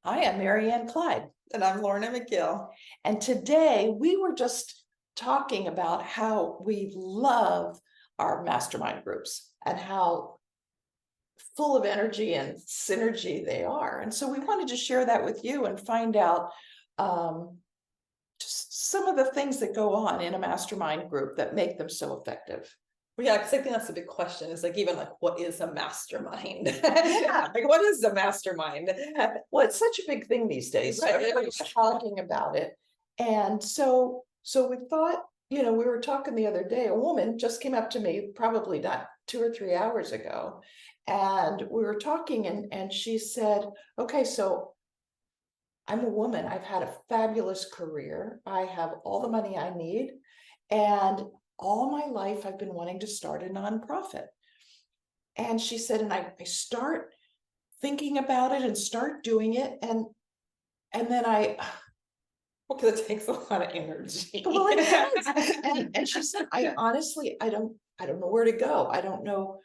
I am Marianne Clyde, And I'm Lorna McGill. and today we were just talking about how we love our mastermind groups and how full of energy and synergy they are. And so we wanted to share that with you and find out just some of the things that go on in a mastermind group that make them so effective. Well, yeah, because I think that's a big question. Is like even like what is a mastermind? Yeah. Like what is a mastermind? Well, it's such a big thing these days. So Right. everybody's talking about it. And so we thought, we were talking the other day, a woman just came up to me, probably not 2 or 3 hours ago. And we were talking and she said, okay, so I'm a woman. I've had a fabulous career. I have all the money I need. And all my life, I've been wanting to start a nonprofit. And she said, and I start thinking about it and start doing it. And then Well, because it takes a lot of energy. well, it does. And she said, I honestly, I don't know where to go. I don't know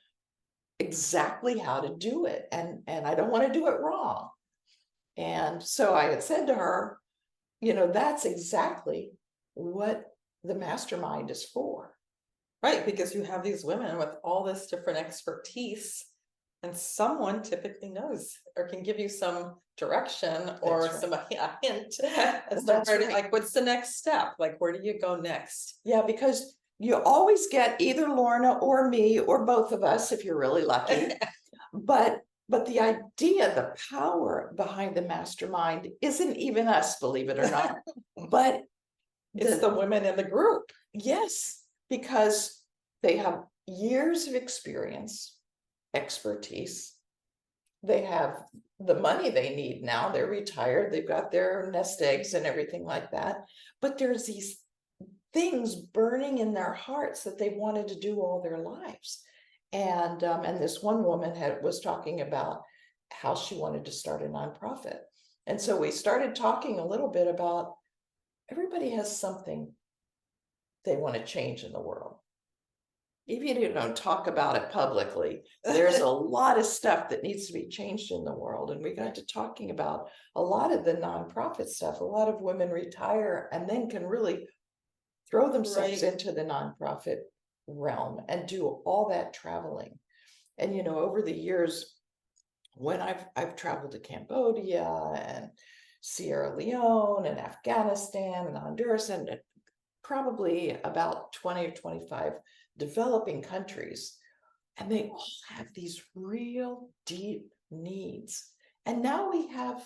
exactly how to do it. And I don't want to do it wrong. And so I had said to her, that's exactly what the mastermind is for. Right, because you have these women with all this different expertise, and someone typically knows or can give you some direction or That's right. some a hint as to That's where to, right. like what's the next step? Like where do you go next? Yeah, because you always get either Lorna or me or both of us if you're really lucky. But the idea, the power behind the mastermind isn't even us, believe it or not. But It's the women in the group. yes, because they have years of experience, expertise. They have the money they need now. They're retired. They've got their nest eggs and everything like that. But there's these things burning in their hearts that they wanted to do all their lives. And this one woman was talking about how she wanted to start a nonprofit. And so we started talking a little bit about everybody has something they want to change in the world. Even if you don't talk about it publicly, there's a lot of stuff that needs to be changed in the world. And we got to talking about a lot of the nonprofit stuff. A lot of women retire and then can really throw themselves Right. into the nonprofit realm and do all that traveling. And over the years, when I've traveled to Cambodia and Sierra Leone and Afghanistan and Honduras and probably about 20 or 25 developing countries, and they all have these real deep needs. And now we have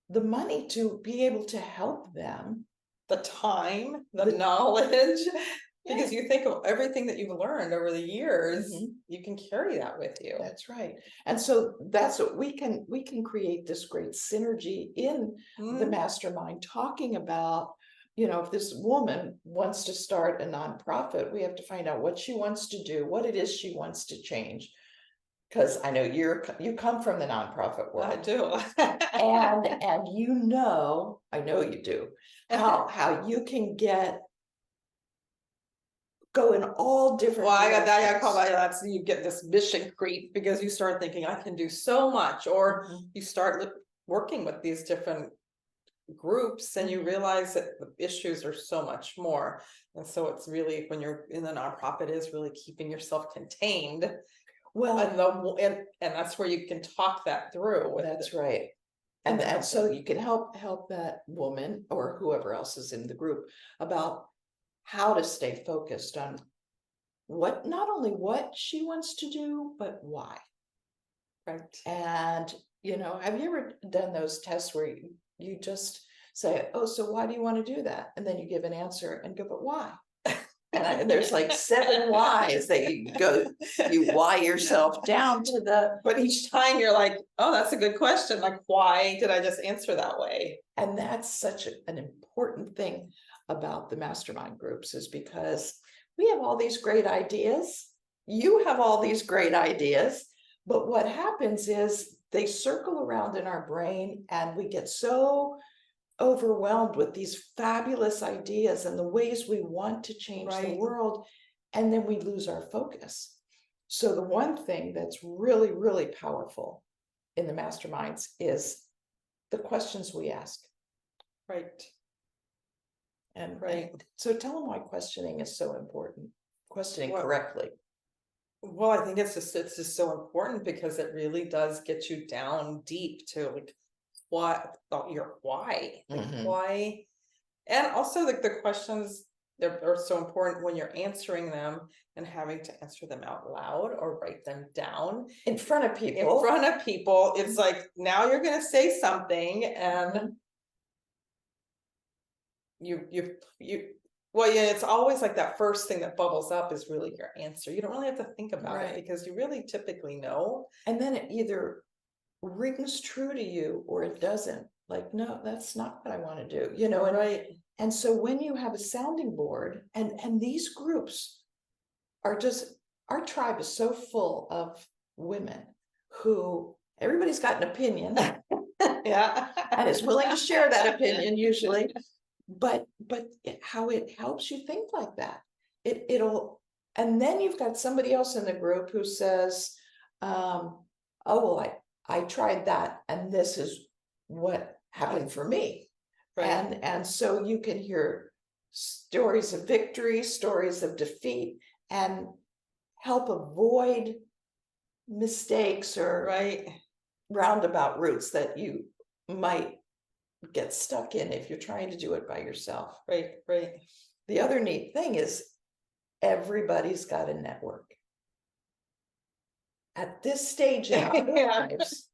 the money to be able to help them. The time, the knowledge, because Yeah. you think of everything that you've learned over the years, Mhm. you can carry that with you. That's right. And so that's what we can create this great synergy in the Mhm. mastermind, talking about, if this woman wants to start a nonprofit, we have to find out what she wants to do, what it is she wants to change. Because I know you come from the nonprofit I world. do. And I know you do, how you can go in all different Well, I got that. I call directions. that's you get this mission creep because you start thinking I can do so much, or Mhm. you start working with these different groups and you Mhm. realize that the issues are so much more. And so it's really when you're in the nonprofit is really keeping yourself contained. Well, And that's where you can talk that through with that's right. And the and so company. you can help that woman or whoever else is in the group about how to stay focused on what, not only what she wants to do, but why. Right. And have you ever done those tests where you just say, oh, so why do you want to do that? And then you give an answer and go, but why? And there's like 7 whys that you why yourself down to the, But each time you're like, oh, that's a good question. Like, why did I just answer that way? and that's such an important thing about the mastermind groups, is because we have all these great ideas. You have all these great ideas, but what happens is they circle around in our brain and we get so overwhelmed with these fabulous ideas and the ways we want to change the Right. world, and then we lose our focus. So the one thing that's really, really powerful in the masterminds is the questions we ask. Right. And Right. so tell them why questioning is so important. Questioning Well- correctly. Well, I think it's just so important because it really does get you down deep to like what your why, like Mhm. why, and also like the questions that are so important when you're answering them and having to answer them out loud or write them down In front of in people. front of people. It's like now you're gonna say something and Mhm. you well, yeah, it's always like that first thing that bubbles up is really your answer. You don't really have to think about Right. it because you really typically know. And then it either rings true to you or it doesn't. Like, no, that's not what I want to do, you know. And Right. and so when you have a sounding board, and these groups are just, our tribe is so full of women who everybody's got an opinion Yeah. and is willing to share that opinion usually, but how it helps you think like that, it'll, and then you've got somebody else in the group who says, oh well, I tried that and this is what happened for me. Right. And so you can hear stories of victory, stories of defeat, and help avoid mistakes or Right. roundabout routes that you might get stuck in if you're trying to do it by yourself. Right. Right. The other neat thing is everybody's got a network. At this stage in our lives,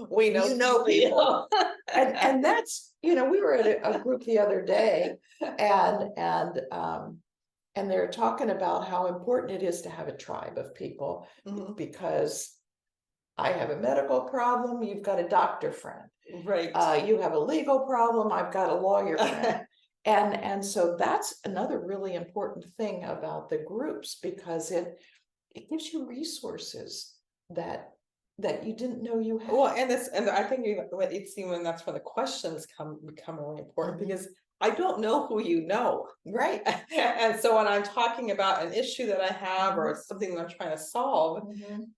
We know people. and that's, you know, we were at a group the other day, and they're talking about how important it is to have a tribe of people, Mhm. because I have a medical problem, you've got a doctor friend. Right. You have a legal problem, I've got a lawyer friend. And so that's another really important thing about the groups, because it gives you resources that you didn't know you had. Well, and I think it's even that's when the questions become really important Mhm. because I don't know who you know. Right. And so when I'm talking about an issue that I have or something that I'm trying to solve, Mhm.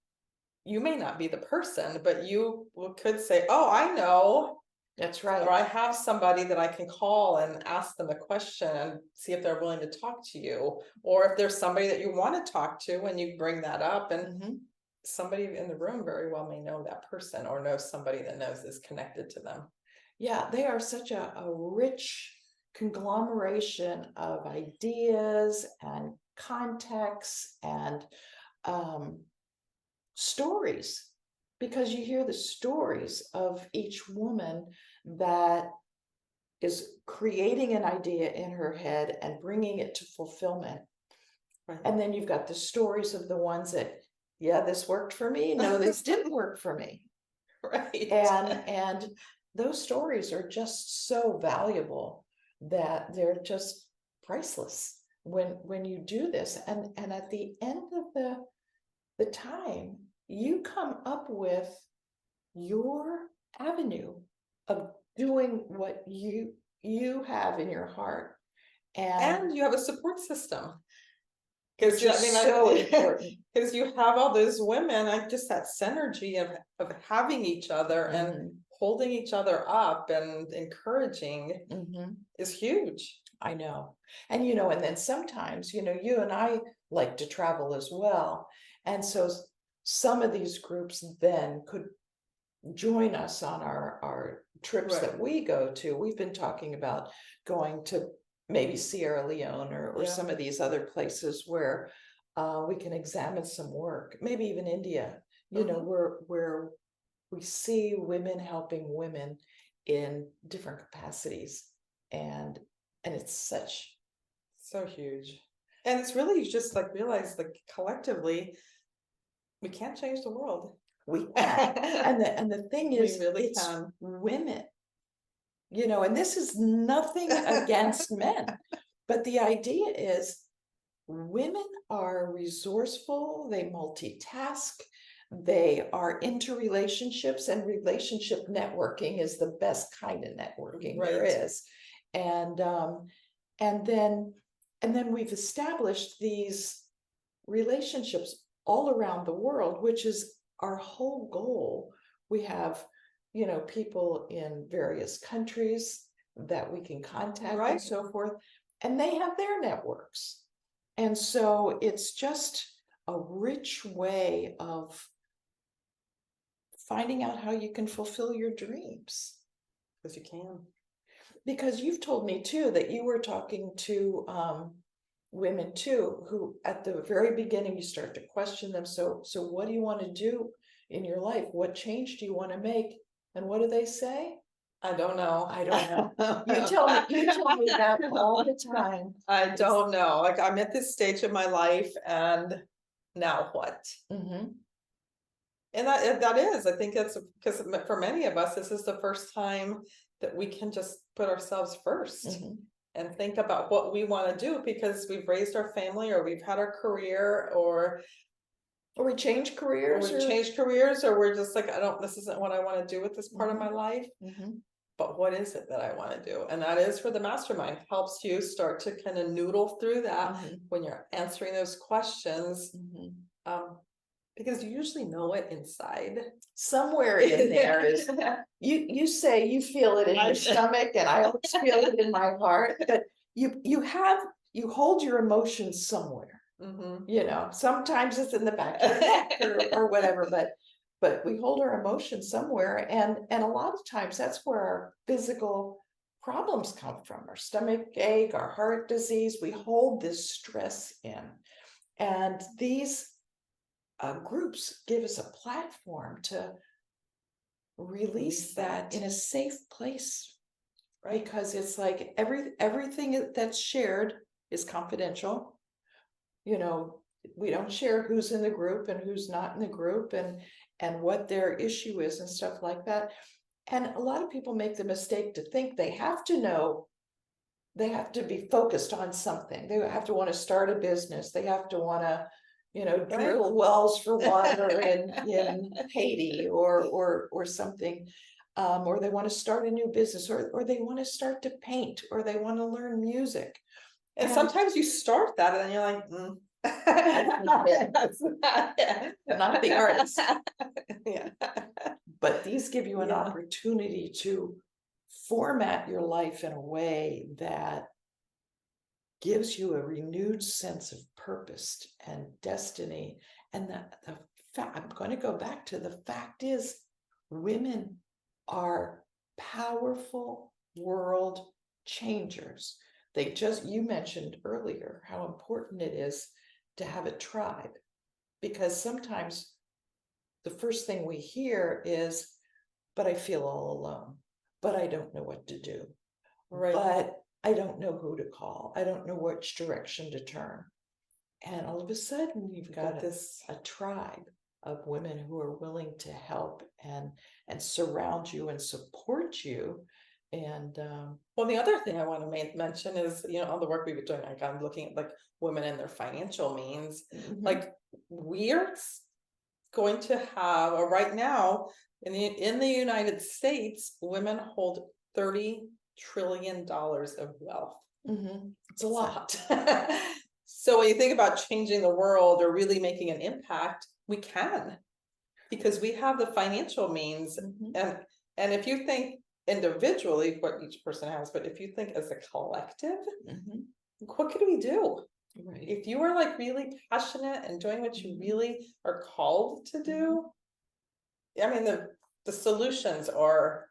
you may not be the person, but you could say, oh, I know. That's Or right. I have somebody that I can call and ask them a question and see if they're willing to talk to you. Or if there's somebody that you want to talk to and you bring that up, and Mhm. somebody in the room very well may know that person or know somebody that knows is connected to them. Yeah, they are such a rich conglomeration of ideas and contexts and stories, because you hear the stories of each woman that is creating an idea in her head and bringing it to fulfillment. Right. And then you've got the stories of the ones that, yeah, this worked for me, no, this didn't work for me. Right. And those stories are just so valuable that they're just priceless when you do this. And at the end of the time, you come up with your avenue of doing what you have in your heart. And you have a support system. Which Because is so important. because you have all those women, like just that synergy of having each other and Mhm. holding each other up and encouraging Mhm. is huge. I know. And you know, and then sometimes, you know, you and I like to travel as well. And so some of these groups then could join us on our trips that Right. we go to. We've been talking about going to maybe Sierra Leone or Yeah. some of these other places where we can examine some work, maybe even India, you know, where we see women helping women in different capacities. And it's such So huge. And it's really just like realize like collectively we can't change the world. we can. And the thing We is, really it's can. women, you know, and this is nothing against men, but the idea is women are resourceful, they multitask, they are into relationships, and relationship networking is the best kind of networking there Right. is. And then we've established these relationships all around the world, which is our whole goal. We have you know, people in various countries that we can contact and Right. so forth, and they have their networks. And so it's just a rich way of finding out how you can fulfill your dreams. Because you can. Because you've told me too that you were talking to women too, who at the very beginning you start to question them. So what do you want to do in your life? What change do you want to make? And what do they say? I don't know. I don't know. You tell me that all the time. I don't know. Like, I'm at this stage of my life, and now what? Mm-hmm. And that is, I think it's because for many of us, this is the first time that we can just put ourselves first. Mm-hmm. And think about what we want to do, because we've raised our family, or we've had our career, or we change careers, we've changed careers, or we're just like, this isn't what I want to do with this part of my life. Mm-hmm. But what is it that I want to do? And that is for the mastermind, helps you start to kind of noodle through that when you're answering those questions. Because you usually know it inside. Somewhere in there is, you say you feel it in your stomach, and I always feel it in my heart, that you hold your emotions somewhere. You know, sometimes it's in the back of your neck or whatever, but we hold our emotions somewhere, and a lot of times that's where our physical problems come from, our stomach ache, our heart disease. We hold this stress in, and these groups give us a platform to release that in a safe place, right? Because it's like everything that's shared is confidential. You know, we don't share who's in the group and who's not in the group, and what their issue is and stuff like that. And a lot of people make the mistake to think they have to know, they have to be focused on something. They have to want to start a business. They have to want to, you know, drill wells for water in Haiti or something, or they want to start a new business, or they want to start to paint, or they want to learn music. And sometimes you start that, and then you're like, that's not the artist. Yeah. But these give you an opportunity to format your life in a way that gives you a renewed sense of purpose and destiny. And the fact, I'm going to go back to the fact is, women are powerful world changers. You mentioned earlier how important it is to have a tribe, because sometimes the first thing we hear is, but I feel all alone, but I don't know what to do. Right. But I don't know who to call. I don't know which direction to turn. And all of a sudden you've got a tribe of women who are willing to help and surround you and support you. And well, the other thing I want to mention is, you know, all the work we've been doing, like I'm looking at like women and their financial means. Like, we're going to have, or right now in the United States, women hold $30 trillion of wealth. It's a lot. So when you think about changing the world or really making an impact, we can, because we have the financial means. And if you think individually what each person has, but if you think as a collective, what could we do? Right. If you are like really passionate and doing what you really are called to do, I mean, the solutions are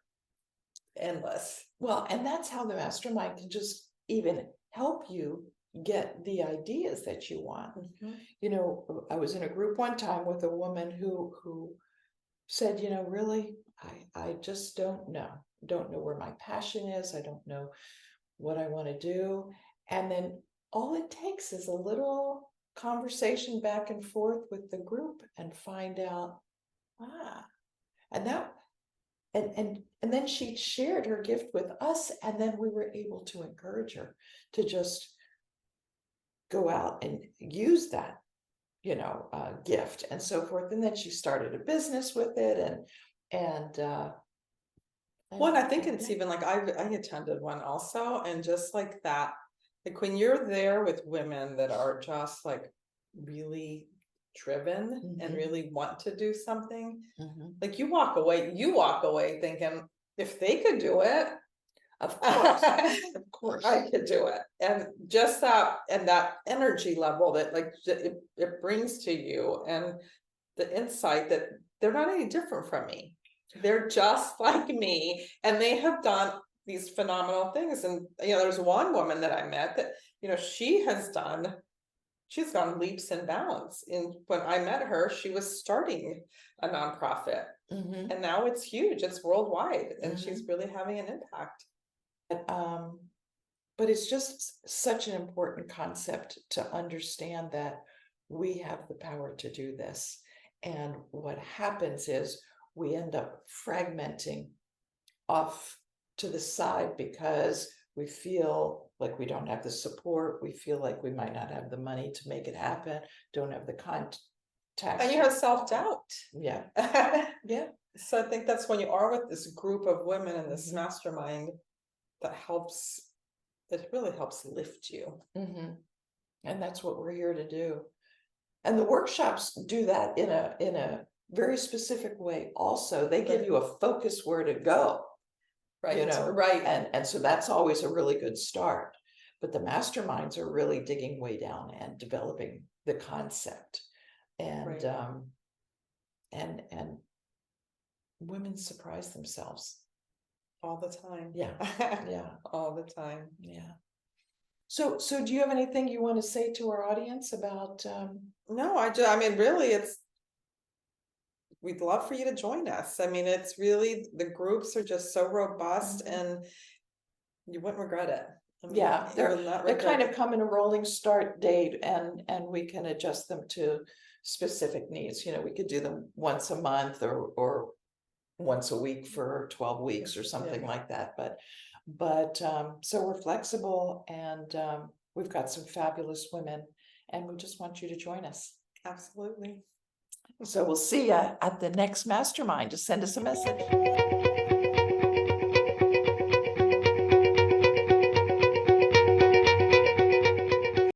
endless. Well, and that's how the mastermind can just even help you get the ideas that you want. You know, I was in a group one time with a woman who said, you know, really, I just don't know where my passion is. I don't know what I want to do. And then all it takes is a little conversation back and forth with the group and find out, and that, and then she shared her gift with us, and then we were able to encourage her to just go out and use that, you know, gift and so forth. And then she started a business with it, and well, I think it's even like I attended one also, and just like that, like when you're there with women that are just like really driven and Mhm. really want to do something, Mhm. like you walk away thinking, if they could do it, Of course, of course. I could do it. And just that, and that energy level that like it brings to you, and the insight that they're not any different from me. They're just like me, and they have done these phenomenal things. And there's one woman that I met that, she's gone leaps and bounds. And when I met her, she was starting a nonprofit, Mhm. and now it's huge, it's worldwide, and Mhm. she's really having an impact. But it's just such an important concept to understand that we have the power to do this. And what happens is we end up fragmenting off to the side because we feel like we don't have the support. We feel like we might not have the money to make it happen, don't have the contact. And you have self-doubt. Yeah, yeah. So I think that's when you are with this group of women in this Mhm. mastermind, it really helps lift you. Mhm. And that's what we're here to do. And the workshops do that in a very specific way also. They give you a focus where to go, Right, right. And so that's always a really good start. But the masterminds are really digging way down and developing the concept. And Right. and women surprise themselves. All the time. Yeah. Yeah. All the time. Yeah. So do you have anything you want to say to our audience about No, I mean, really, we'd love for you to join us. I mean, it's really, the groups are just so robust, Mhm. and you wouldn't regret it. I mean, Yeah, you they're will not they regret kind of it. come in a rolling start date, and we can adjust them to specific needs. We could do them once a month or once a week for 12 weeks or something like that. But so we're flexible, and we've got some fabulous women, and we just want you to join us. Absolutely. So we'll see you at the next mastermind. Just send us a message.